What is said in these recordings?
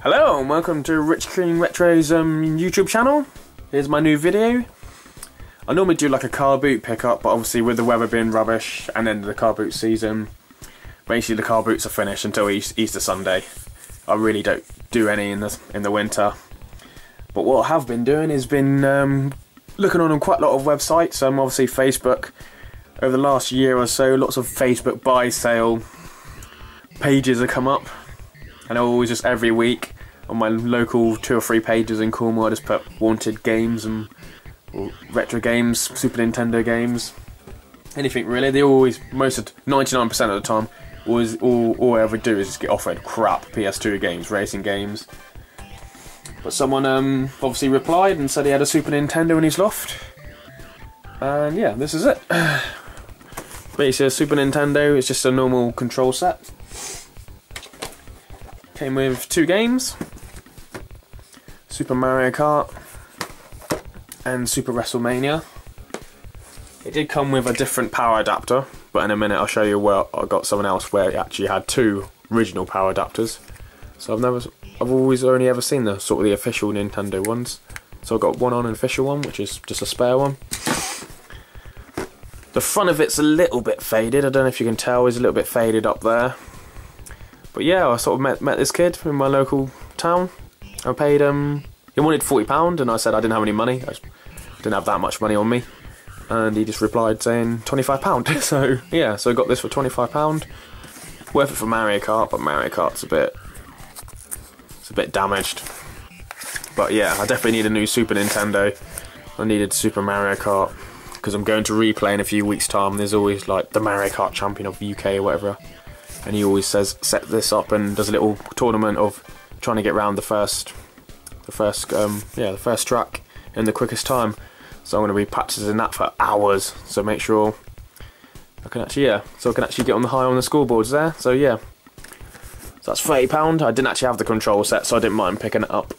Hello and welcome to Richkingretro's YouTube channel. Here's my new video. I normally do like a car boot pickup, but obviously with the weather being rubbish and then the car boot season, basically the car boots are finished until Easter Sunday. I really don't do any in the winter. But what I have been doing is been looking on quite a lot of websites, obviously Facebook. Over the last year or so, lots of Facebook buy sale pages have come up, and I always just every week on my local 2 or 3 pages in Cornwall I just put wanted games and retro games, Super Nintendo games, anything really. They always, 99% of the time, all I ever do is just get offered crap PS2 games, racing games. But someone obviously replied and said he had a Super Nintendo in his loft, and yeah, this is it. Basically a Super Nintendo, it's just a normal control set. Came with 2 games, Super Mario Kart and Super WrestleMania. It did come with a different power adapter, but in a minute I'll show you where I got someone else where it actually had 2 original power adapters. So I've always only ever seen the sort of the official Nintendo ones. So I got one on an official one, which is just a spare one. The front of it's a little bit faded, I don't know if you can tell, it's a little bit faded up there. But yeah, I sort of met this kid in my local town. I paid him, he wanted £40 and I said I didn't have any money, I didn't have that much money on me. And he just replied saying £25. So yeah, so I got this for £25. Worth it for Mario Kart, but Mario Kart's a bit damaged. But yeah, I definitely need a new Super Nintendo. I needed Super Mario Kart, because I'm going to replay in a few weeks' time. There's always like the Mario Kart champion of the UK or whatever, and he always says set this up and does a little tournament of trying to get round the first track in the quickest time. So I'm going to be practicing that for hours. So make sure I can actually get on the high on the scoreboards there. So yeah, so that's £30. I didn't actually have the control set, so I didn't mind picking it up.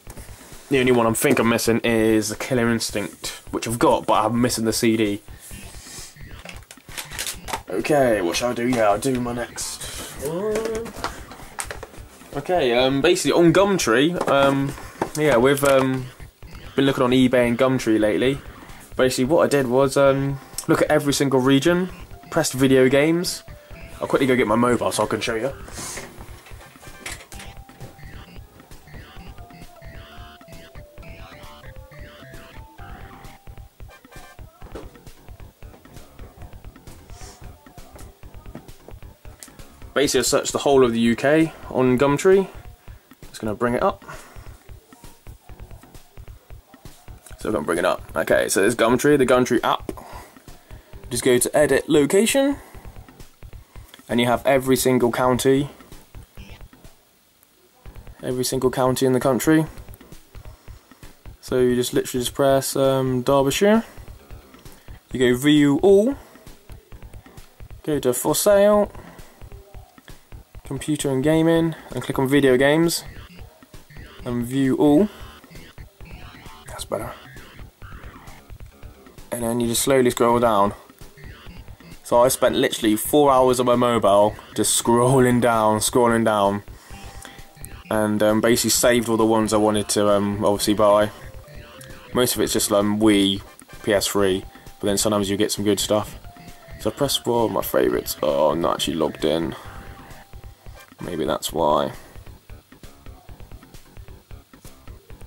The only one I think I'm missing is the Killer Instinct, which I've got, but I'm missing the CD. Okay, what shall I do? Yeah, I'll do my next. Okay, basically on Gumtree, yeah, we've been looking on eBay and Gumtree lately. Basically what I did was look at every single region, pressed video games. I'll quickly go get my mobile so I can show you. Basically I searched the whole of the UK on Gumtree. Just going to bring it up. So I'm going to bring it up. Okay, so there's Gumtree, the Gumtree app. Just go to edit location, and you have every single county in the country. So you just literally just press Derbyshire. You go view all, go to for sale, computer and gaming, and click on video games and view all. That's better. And then you just slowly scroll down. So I spent literally 4 hours on my mobile just scrolling down, and basically saved all the ones I wanted to obviously buy. Most of it's just Wii, PS3, but then sometimes you get some good stuff. So I press my favourites. Oh, I'm not actually logged in. Maybe that's why.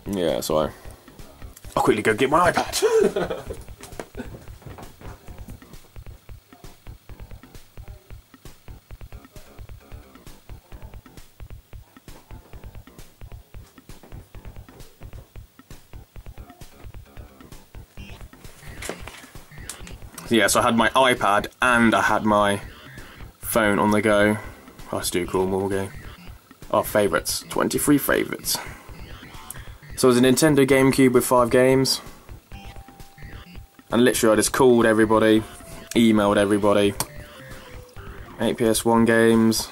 Yeah, so I'll quickly go get my iPad. Yeah, so I had my iPad and I had my phone on the go. Let's do a cool more game. Oh, favourites. 23 favourites. So it was a Nintendo GameCube with 5 games. And literally I just called everybody, emailed everybody. 8 PS1 games.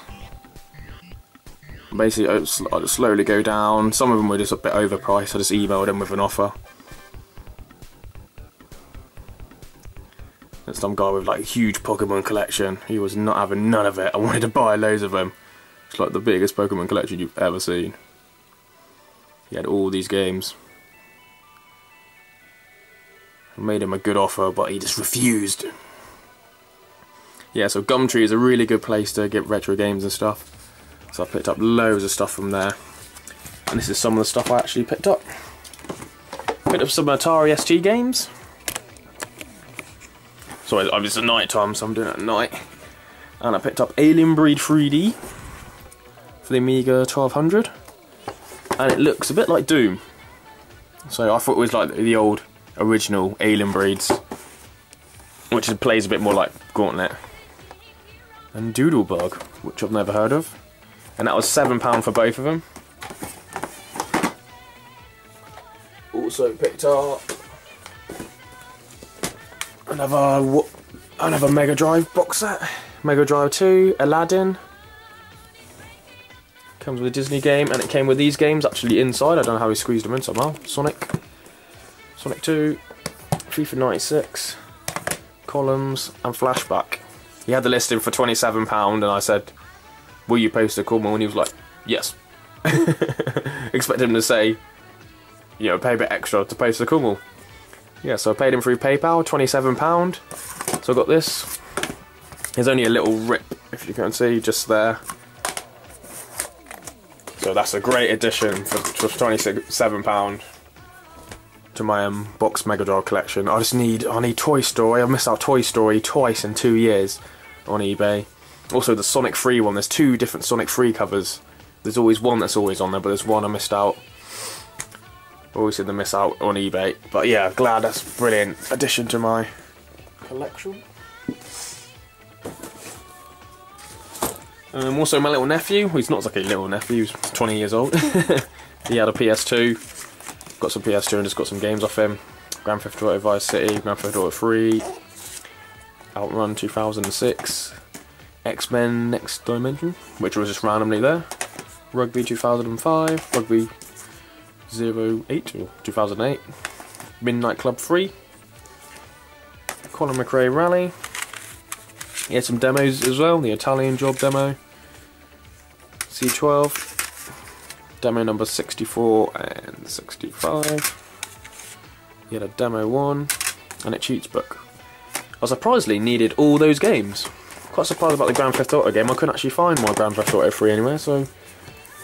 Basically I just slowly go down. Some of them were just a bit overpriced, I just emailed them with an offer. There's some guy with like a huge Pokemon collection. He was not having none of it. I wanted to buy loads of them. It's like the biggest Pokemon collection you've ever seen. He had all these games. I made him a good offer, but he just refused. Yeah, so Gumtree is a really good place to get retro games and stuff. So I picked up loads of stuff from there. And this is some of the stuff I actually picked up. Picked up some Atari ST games. So it's at night time, so I'm doing it at night. And I picked up Alien Breed 3D for the Amiga 1200. And it looks a bit like Doom. So I thought it was like the old original Alien Breeds, which plays a bit more like Gauntlet. And Doodlebug, which I've never heard of. And that was £7 for both of them. Also picked up another Mega Drive box set. Mega Drive 2, Aladdin. Comes with a Disney game, and it came with these games actually inside. I don't know how he squeezed them in somehow. Sonic 2, FIFA 96, Columns, and Flashback. He had the listing for £27, and I said, "Will you post a call?" And he was like, "Yes." Expect him to say, you know, pay a bit extra to post the call. Yeah, so I paid him through PayPal, £27. So I got this. There's only a little rip, if you can see, just there. So that's a great addition for £27 to my box Mega Drive collection. I need Toy Story. I've missed out Toy Story twice in 2 years on eBay. Also the Sonic 3 one. There's 2 different Sonic 3 covers. There's always one that's always on there, but there's one I missed out. Always seem to miss out on eBay. But yeah, glad that's a brilliant addition to my collection. Also my little nephew, he's not like a little nephew, he's 20 years old. He had a PS2, got some PS2 and just got some games off him. Grand Theft Auto Vice City, Grand Theft Auto 3, OUTRUN 2006, X-Men Next Dimension, which was just randomly there, Rugby 2005, Rugby 08 or 2008, Midnight Club 3, Colin McRae Rally. He had some demos as well, the Italian Job demo, C12, demo number 64 and 65. He had a demo 1 and a cheats book. I surprisingly needed all those games. Quite surprised about the Grand Theft Auto game. I couldn't actually find my Grand Theft Auto 3 anywhere, so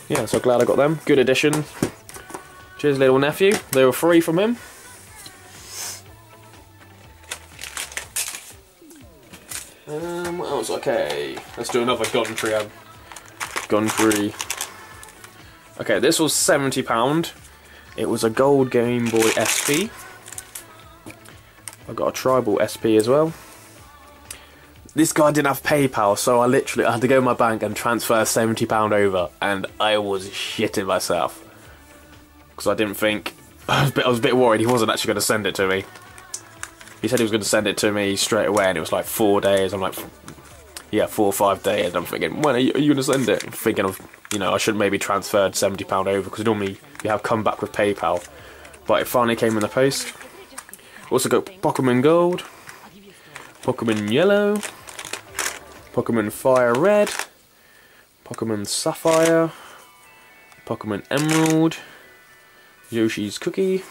yeah, so glad I got them. Good addition. Cheers, little nephew. They were free from him. What else? Okay, let's do another Gumtree. Gumtree. Okay, this was £70. It was a gold Game Boy SP. I got a tribal SP as well. This guy didn't have PayPal, so I had to go to my bank and transfer £70 over, and I was shitting myself because I didn't think. I was a bit worried he wasn't actually going to send it to me. He said he was going to send it to me straight away, and it was like 4 days. I'm like, yeah, 4 or 5 days. I'm thinking, when are you going to send it? I'm thinking of, you know, I should maybe transferred £70 over, because normally you have come back with PayPal. But it finally came in the post. Also got Pokemon Gold, Pokemon Yellow, Pokemon Fire Red, Pokemon Sapphire, Pokemon Emerald, Yoshi's Cookie,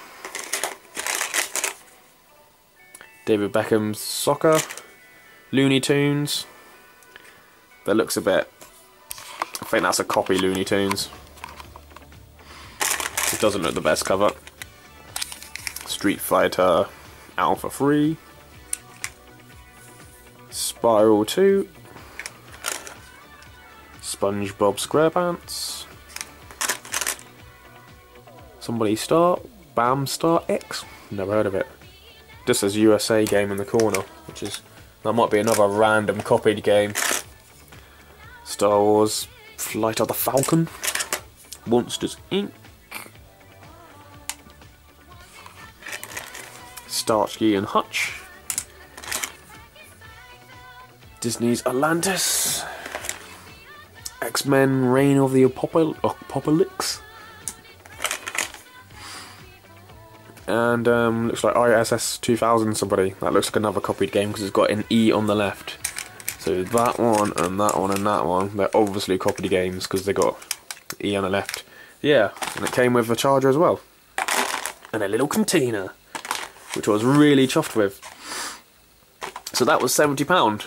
David Beckham's Soccer, Looney Tunes. That looks a bit, I think that's a copy Looney Tunes. It doesn't look the best cover. Street Fighter Alpha 3, Spiral 2, SpongeBob SquarePants, Somebody Star, Bam Star X, never heard of it. Just says USA game in the corner, which is, that might be another random copied game. Star Wars Flight of the Falcon, Monsters Inc., Starsky and Hutch, Disney's Atlantis, X-Men Reign of the Apocalypse, and looks like ISS 2000 somebody. That looks like another copied game because it's got an E on the left. So that one and that one and that one, they're obviously copied games because they got E on the left. yeah, and it came with a charger as well. And a little container, which I was really chuffed with. So that was £70.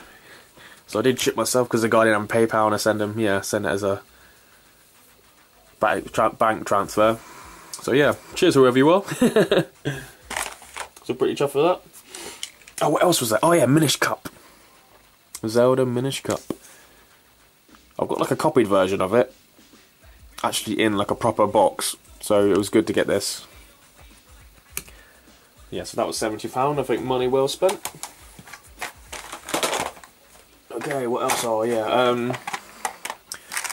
So I did ship myself because the guy didn't have PayPal, and I send it as a bank transfer. So yeah, cheers whoever you are. So pretty chuffed with that. Oh, what else was that? Oh yeah, Minish Cup. Zelda Minish Cup. I've got like a copied version of it, actually in like a proper box, so it was good to get this. Yeah, so that was £70, I think money well spent. Okay, what else? Oh yeah,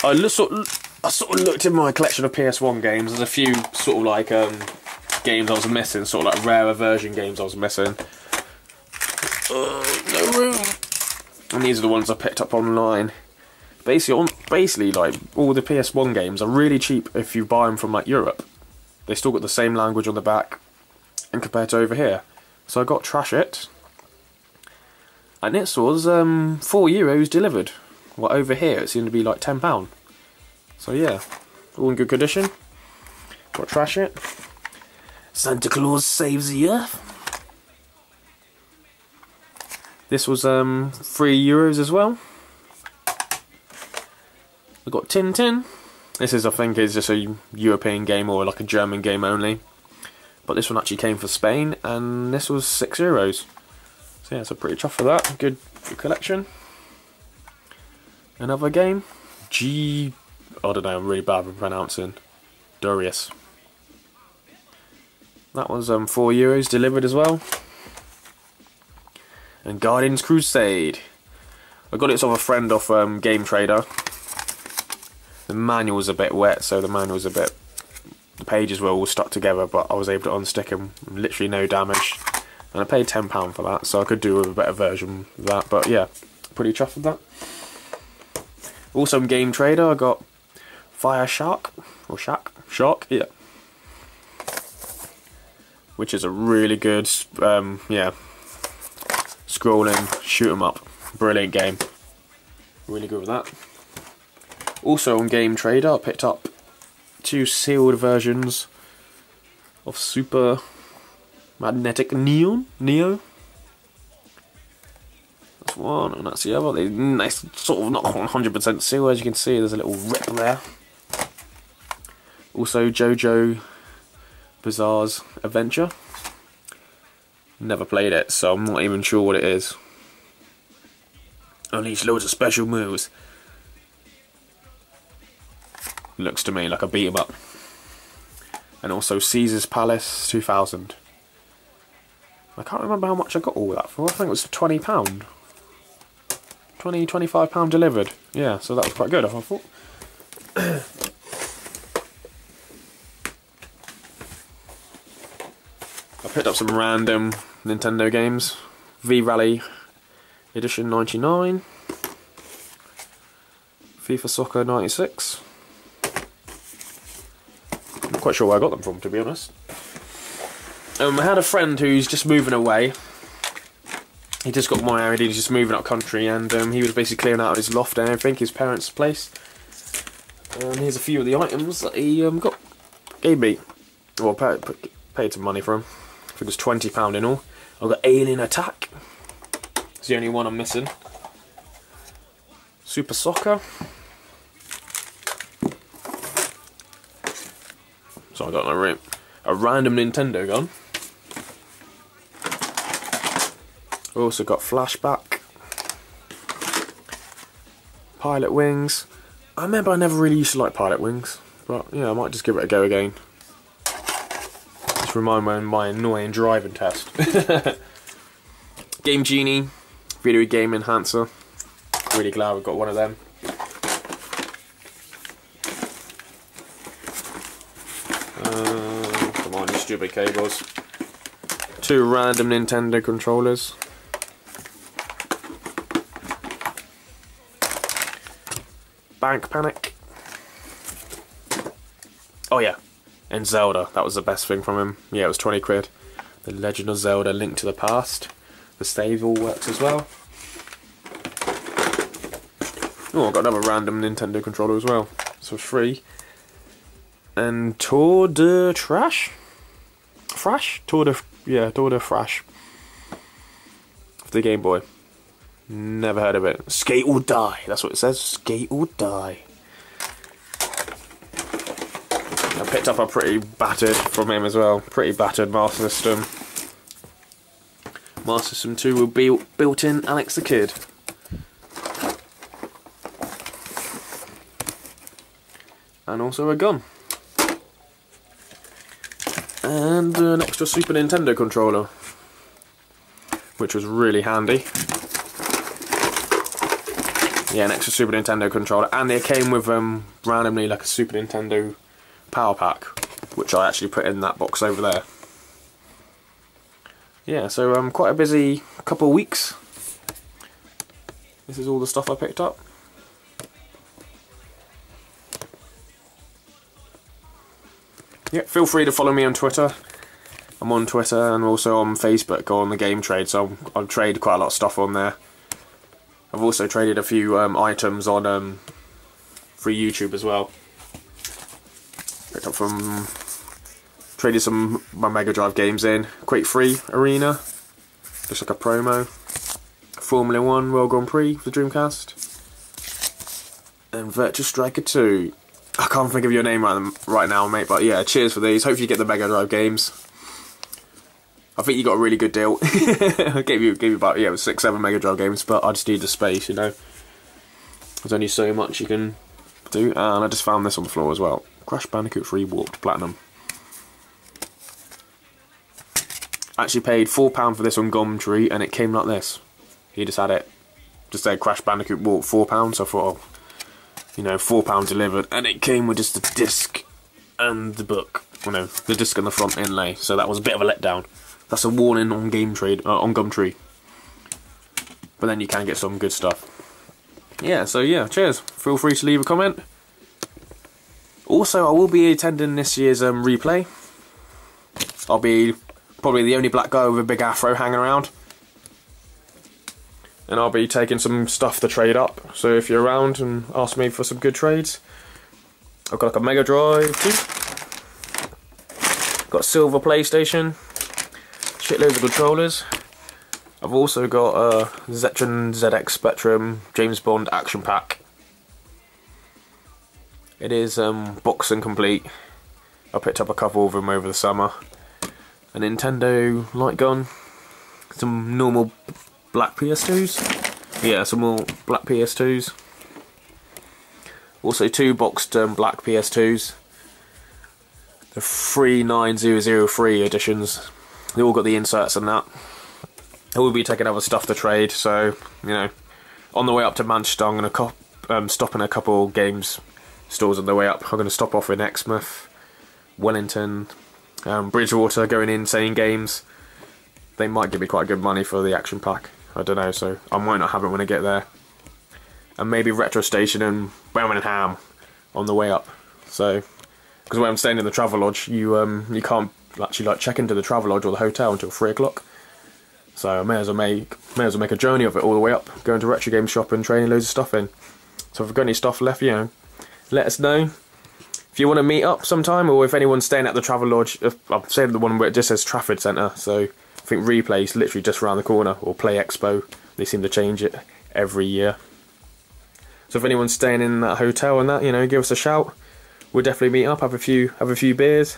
I sort of looked in my collection of PS1 games. There's a few sort of like games I was missing, sort of like rarer version games I was missing. No room. And these are the ones I picked up online. Basically, like all the PS1 games are really cheap if you buy them from like Europe. They still got the same language on the back, and compared to over here. So I got Trash It, and this was €4 delivered. Well, over here it seemed to be like £10. So yeah, all in good condition. Got Trash It. Santa Claus Saves the Earth. This was €3 as well. I got Tintin. This is, I think, is just a European game or like a German game only. But this one actually came from Spain, and this was €6. So yeah, so pretty chuffed for that. Good collection. Another game. I don't know, I'm really bad with pronouncing. Dorius. That was €4 delivered as well. And Guardians Crusade. I got it off a friend off Game Trader. The manual's a bit wet, so the pages were all stuck together, but I was able to unstick them, literally no damage. And I paid £10 for that, so I could do with a better version of that, but yeah, pretty chuffed with that. Also in Game Trader, I got Fire Shark, or Shark, yeah. Which is a really good, yeah, scrolling, shoot 'em up, brilliant game. Really good with that. Also on Game Trader, I picked up 2 sealed versions of Super Magnetic Neo. That's one, and that's the other. They're sort of not 100% sealed, as you can see. There's a little rip there. Also JoJo Bizarre's Adventure. Never played it, so I'm not even sure what it is. Unleash loads of special moves. Looks to me like a beat 'em up. And also Caesar's Palace 2000. I can't remember how much I got all that for. I think it was £20. £25 delivered. Yeah, so that was quite good, I thought. I picked up some random Nintendo games. V-Rally Edition 99. FIFA Soccer 96. I'm not quite sure where I got them from, to be honest. I had a friend who's just moving away. He just got married, he's just moving up country, and he was basically clearing out his loft and everything, his parents' place. And here's a few of the items that he gave me. Well, paid some money for him. I think it was £20 in all. I've got Alien Attack. It's the only one I'm missing. Super Soccer. So I got a random Nintendo gun. I also got Flashback. Pilot Wings. I remember I never really used to like Pilot Wings, but yeah, I might just give it a go again. Just remind me of my annoying driving test. Game Genie, video game enhancer. Really glad we've got one of them. Come on, you stupid cables. 2 random Nintendo controllers. Bank Panic. Oh yeah, and Zelda. That was the best thing from him. Yeah, it was 20 quid. The Legend of Zelda: Link to the Past. The stave all works as well. Oh, I got another random Nintendo controller as well. So free. and THOR de Trash? Thrash? THOR de Thrash. For the Game Boy. Never heard of it. Skate or Die. That's what it says. Skate or Die. I picked up a pretty battered from him as well. Pretty battered Master System. Master System 2 will be built in Alex the Kid. And also a gun. And an extra Super Nintendo controller. Which was really handy. Yeah, an extra Super Nintendo controller. And it came with randomly like a Super Nintendo power pack, which I actually put in that box over there. Yeah, so quite a busy couple of weeks. This is all the stuff I picked up. Yeah, feel free to follow me on Twitter. I'm on Twitter and also on Facebook on the Game Trade, so I've traded quite a lot of stuff on there. I've also traded a few items on for YouTube as well. Picked up traded some of my Mega Drive games in. Quake 3 Arena, just like a promo. Formula 1 World Grand Prix for the Dreamcast. And Virtua Striker 2. I can't think of your name right now, mate, but yeah, cheers for these. Hope you get the Mega Drive games. I think you got a really good deal. I gave you about 6-7 Mega Drive games, but I just need the space, you know. There's only so much you can do, and I just found this on the floor as well. Crash Bandicoot 3 Warped Platinum. I actually paid £4 for this on Gumtree, and it came like this. He just had it. Just said Crash Bandicoot Warped £4, so I thought, oh, you know, £4 delivered, and it came with just the disc and the book. Well, no, the disc and the front inlay, so that was a bit of a letdown. That's a warning on on Gumtree. But then you can get some good stuff. Yeah, so yeah, cheers. Feel free to leave a comment. Also, I will be attending this year's replay. I'll be probably the only black guy with a big afro hanging around. And I'll be taking some stuff to trade up. So if you're around and ask me for some good trades. I've got like a Mega Drive too. Got a silver PlayStation. Shitloads of controllers. I've also got a ZETRON ZX Spectrum James Bond action pack. It is box and complete. I picked up a couple of them over the summer. A Nintendo light gun. Some normal black PS2s. Yeah, some more black PS2s. Also 2 boxed black PS2s. The 39003 editions. They all got the inserts and that. I will be taking other stuff to trade, so, you know, on the way up to Manchester, I'm going to stop in a couple games stores on the way up. I'm going to stop off in Exmouth, Wellington, Bridgewater, going in, saying games. They might give me quite good money for the action pack. I don't know, so I might not have it when I get there. And maybe Retro Station and Birmingham on the way up. So, because when I'm staying in the Travelodge, you can't actually like check into the Travelodge or the hotel until 3 o'clock. So I may as well make a journey of it all the way up, going to Retro Game Shop and trading loads of stuff in. So if I've got any stuff left, you know, let us know. If you want to meet up sometime, or if anyone's staying at the Travelodge, I'm saying the one where it just says Trafford Centre, so I think Replay's literally just around the corner, or Play Expo. They seem to change it every year. So if anyone's staying in that hotel and that, you know, give us a shout. We'll definitely meet up, have a few beers.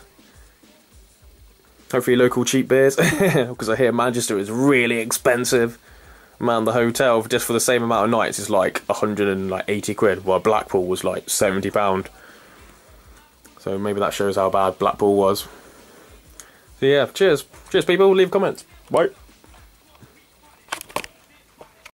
Hopefully local cheap beers, because I hear Manchester is really expensive. Man, the hotel, just for the same amount of nights, is like 180 quid, while Blackpool was like £70. So maybe that shows how bad Blackpool was. So yeah, cheers. Cheers people, leave comments. Bye.